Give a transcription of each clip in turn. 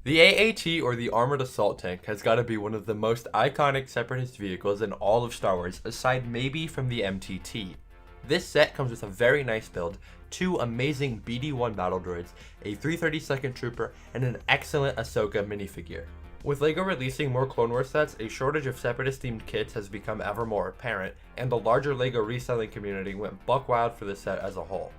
The AAT, or the Armored Assault Tank, has got to be one of the most iconic Separatist vehicles in all of Star Wars, aside maybe from the MTT. This set comes with a very nice build, 2 amazing BD-1 battle droids, a 332nd Trooper, and an excellent Ahsoka minifigure. With LEGO releasing more Clone Wars sets, a shortage of Separatist-themed kits has become ever more apparent, and the larger LEGO reselling community went buck wild for the set as a whole.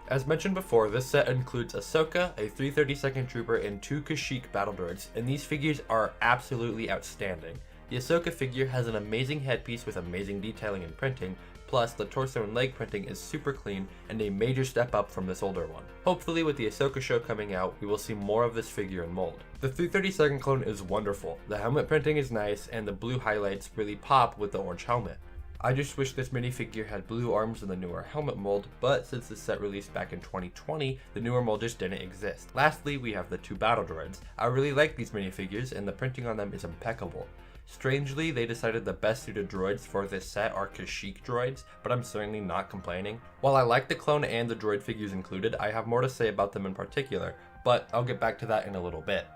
As mentioned before, this set includes Ahsoka, a 332nd Trooper, and 2 Kashyyyk battle droids, and these figures are absolutely outstanding. The Ahsoka figure has an amazing headpiece with amazing detailing and printing, plus the torso and leg printing is super clean and a major step up from this older one. Hopefully with the Ahsoka show coming out, we will see more of this figure in mold. The 332nd clone is wonderful, the helmet printing is nice, and the blue highlights really pop with the orange helmet. I just wish this minifigure had blue arms in the newer helmet mold, but since this set released back in 2020, the newer mold just didn't exist. Lastly, we have the 2 battle droids. I really like these minifigures and the printing on them is impeccable. Strangely, they decided the best suited droids for this set are Kashyyyk droids, but I'm certainly not complaining. While I like the clone and the droid figures included, I have more to say about them in particular, but I'll get back to that in a little bit.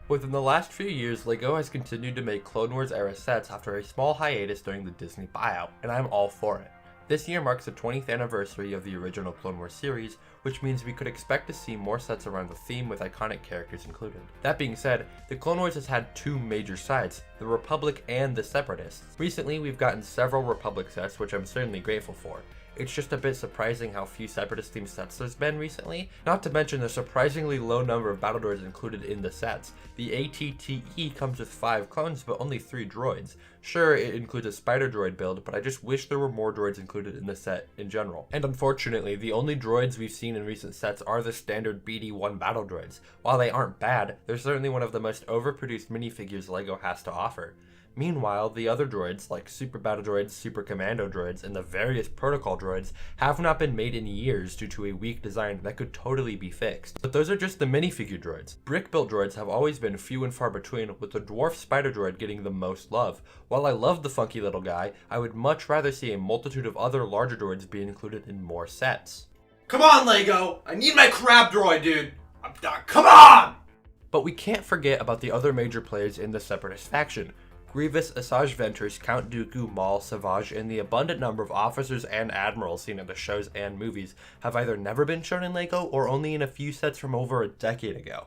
Within the last few years, LEGO has continued to make Clone Wars era sets after a small hiatus during the Disney buyout, and I'm all for it. This year marks the 20th anniversary of the original Clone Wars series, which means we could expect to see more sets around the theme with iconic characters included. That being said, the Clone Wars has had 2 major sides, the Republic and the Separatists. Recently, we've gotten several Republic sets, which I'm certainly grateful for. It's just a bit surprising how few Separatist themed sets there's been recently, not to mention the surprisingly low number of battle droids included in the sets. The ATTE comes with 5 clones but only 3 droids. Sure, it includes a spider droid build, but I just wish there were more droids included in the set in general. And unfortunately, the only droids we've seen in recent sets are the standard BD-1 battle droids. While they aren't bad, they're certainly one of the most overproduced minifigures LEGO has to offer. Meanwhile, the other droids, like Super Battle Droids, Super Commando Droids, and the various Protocol Droids, have not been made in years due to a weak design that could totally be fixed. But those are just the minifigure droids. Brick-built droids have always been few and far between, with the Dwarf Spider Droid getting the most love. While I love the funky little guy, I would much rather see a multitude of other larger droids be included in more sets. Come on, LEGO! I need my crab droid, dude! I'm done. Come on! But we can't forget about the other major players in the Separatist faction. Grievous, Asajj Ventress, Count Dooku, Maul, Savage, and the abundant number of officers and admirals seen in the shows and movies have either never been shown in LEGO or only in a few sets from over a decade ago.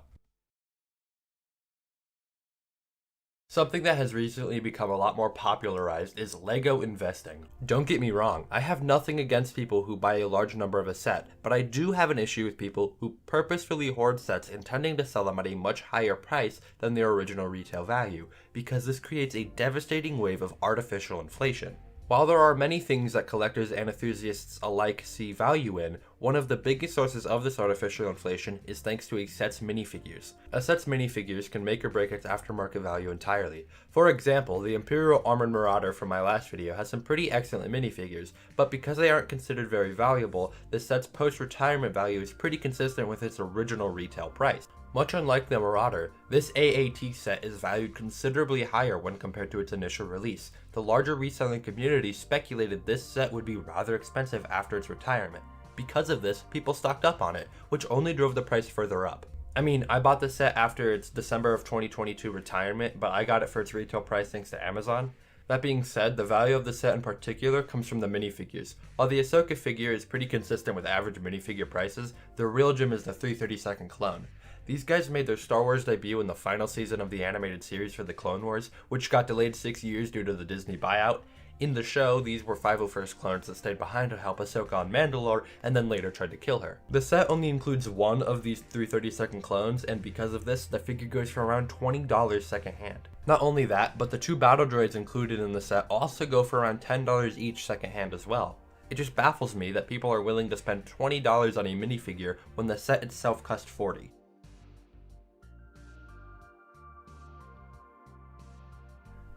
Something that has recently become a lot more popularized is LEGO investing. Don't get me wrong, I have nothing against people who buy a large number of a set, but I do have an issue with people who purposefully hoard sets intending to sell them at a much higher price than their original retail value, because this creates a devastating wave of artificial inflation. While there are many things that collectors and enthusiasts alike see value in, one of the biggest sources of this artificial inflation is thanks to a set's minifigures. A set's minifigures can make or break its aftermarket value entirely. For example, the Imperial Armored Marauder from my last video has some pretty excellent minifigures, but because they aren't considered very valuable, the set's post-retirement value is pretty consistent with its original retail price. Much unlike the Marauder, this AAT set is valued considerably higher when compared to its initial release. The larger reselling community speculated this set would be rather expensive after its retirement. Because of this, people stocked up on it, which only drove the price further up. I mean, I bought the set after its December of 2022 retirement, but I got it for its retail price thanks to Amazon. That being said, the value of the set in particular comes from the minifigures. While the Ahsoka figure is pretty consistent with average minifigure prices, the real gem is the 332nd clone. These guys made their Star Wars debut in the final season of the animated series for the Clone Wars, which got delayed 6 years due to the Disney buyout. In the show, these were 501st clones that stayed behind to help Ahsoka on Mandalore and then later tried to kill her. The set only includes one of these 332nd clones, and because of this, the figure goes for around $20 secondhand. Not only that, but the 2 battle droids included in the set also go for around $10 each secondhand as well. It just baffles me that people are willing to spend $20 on a minifigure when the set itself cost $40.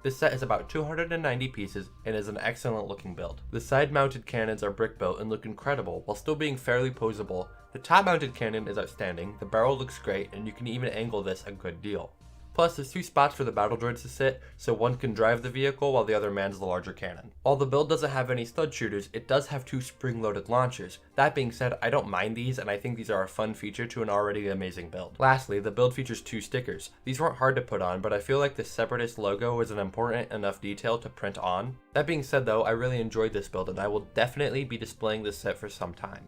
This set is about 290 pieces and is an excellent looking build. The side mounted cannons are brick built and look incredible while still being fairly posable. The top mounted cannon is outstanding, the barrel looks great, and you can even angle this a good deal. Plus, there's 2 spots for the battle droids to sit, so one can drive the vehicle while the other mans the larger cannon. While the build doesn't have any stud shooters, it does have 2 spring-loaded launchers. That being said, I don't mind these, and I think these are a fun feature to an already amazing build. Lastly, the build features 2 stickers. These weren't hard to put on, but I feel like the Separatist logo is an important enough detail to print on. That being said though, I really enjoyed this build, and I will definitely be displaying this set for some time.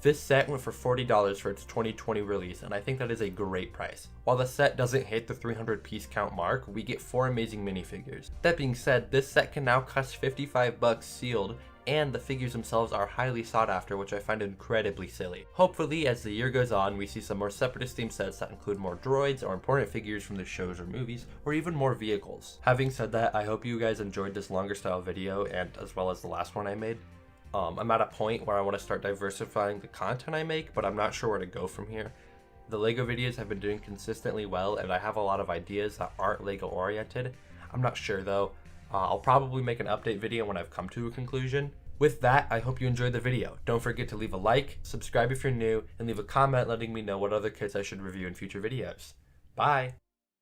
This set went for $40 for its 2020 release, and I think that is a great price. While the set doesn't hit the 300 piece count mark, we get 4 amazing minifigures. That being said, this set can now cost $55 sealed, and the figures themselves are highly sought after, which I find incredibly silly. Hopefully, as the year goes on, we see some more Separatist themed sets that include more droids or important figures from the shows or movies, or even more vehicles. Having said that, I hope you guys enjoyed this longer style video, and as well as the last one I made. I'm at a point where I want to start diversifying the content I make, but I'm not sure where to go from here. The LEGO videos have been doing consistently well, and I have a lot of ideas that aren't LEGO oriented. I'm not sure though. I'll probably make an update video when I've come to a conclusion. With that, I hope you enjoyed the video. Don't forget to leave a like, subscribe if you're new, and leave a comment letting me know what other kits I should review in future videos. Bye!